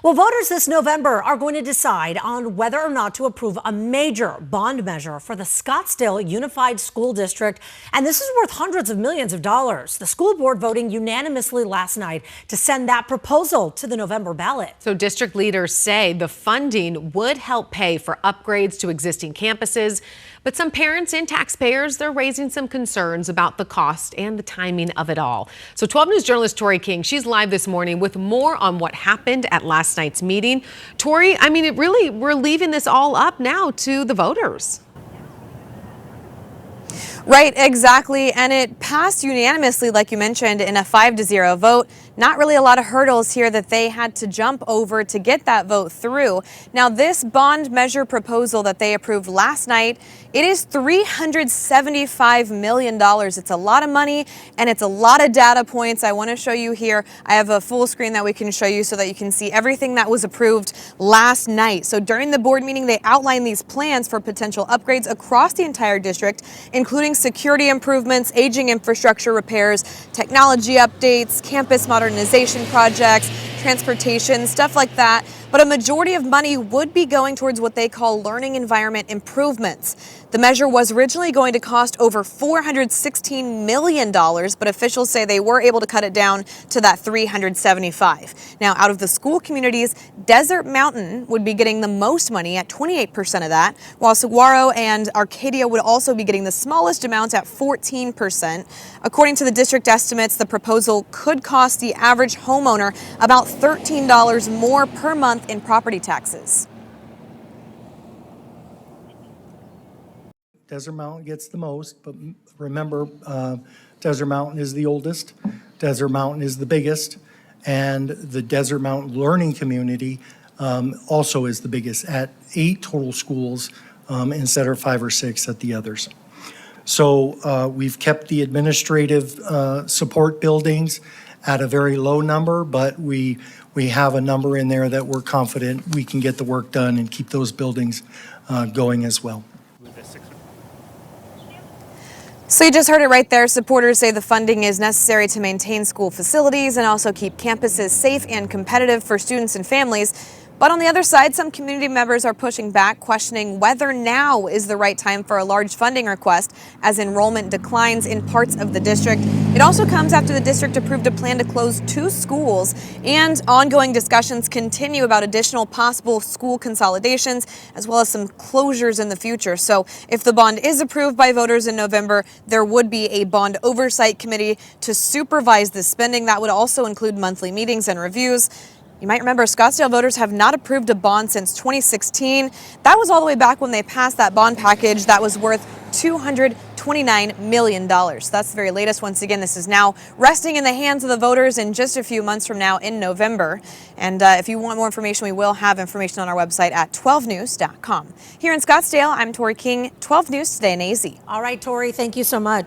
Well, voters this November are going to decide on whether or not to approve a major bond measure for the Scottsdale Unified School District. And this is worth hundreds of millions of dollars. The school board voting unanimously last night to send that proposal to the November ballot. So district leaders say the funding would help pay for upgrades to existing campuses. But some parents and taxpayers, they're raising some concerns about the cost and the timing of it all. So 12 News journalist Tori King, she's live this morning with more on what happened at last night's meeting. Tori, we're leaving this all up now to the voters. Right, exactly. And it passed unanimously, like you mentioned, in a 5-0 vote. Not really a lot of hurdles here that they had to jump over to get that vote through. Now, this bond measure proposal that they approved last night, it is $375 million. It's a lot of money and it's a lot of data points. I want to show you here. I have a full screen that we can show you so that you can see everything that was approved last night. So during the board meeting, they outlined these plans for potential upgrades across the entire district, including security improvements, aging infrastructure repairs, technology updates, campus modernization projects, transportation, stuff like that. But a majority of money would be going towards what they call learning environment improvements. The measure was originally going to cost over $416 million, but officials say they were able to cut it down to that $375. Now, out of the school communities, Desert Mountain would be getting the most money at 28% of that, while Saguaro and Arcadia would also be getting the smallest amounts at 14%. According to the district estimates, the proposal could cost the average homeowner about $13 more per month in property taxes. Desert Mountain gets the most, but remember, Desert Mountain is the oldest, Desert Mountain is the biggest, and the Desert Mountain Learning Community also is the biggest at 8 total schools instead of 5 or 6 at the others. So we've kept the administrative support buildings at a very low number, but we have a number in there that we're confident we can get the work done and keep those buildings going as well. So you just heard it right there. Supporters say the funding is necessary to maintain school facilities and also keep campuses safe and competitive for students and families. But on the other side, some community members are pushing back, questioning whether now is the right time for a large funding request as enrollment declines in parts of the district. It also comes after the district approved a plan to close 2 schools, and ongoing discussions continue about additional possible school consolidations as well as some closures in the future. So if the bond is approved by voters in November, there would be a bond oversight committee to supervise the spending. That would also include monthly meetings and reviews. You might remember Scottsdale voters have not approved a bond since 2016. That was all the way back when they passed that bond package that was worth $229 million. That's the very latest. Once again, this is now resting in the hands of the voters in just a few months from now in November. And if you want more information, we will have information on our website at 12news.com. Here in Scottsdale, I'm Tori King, 12 News Today in AZ. All right, Tori, thank you so much.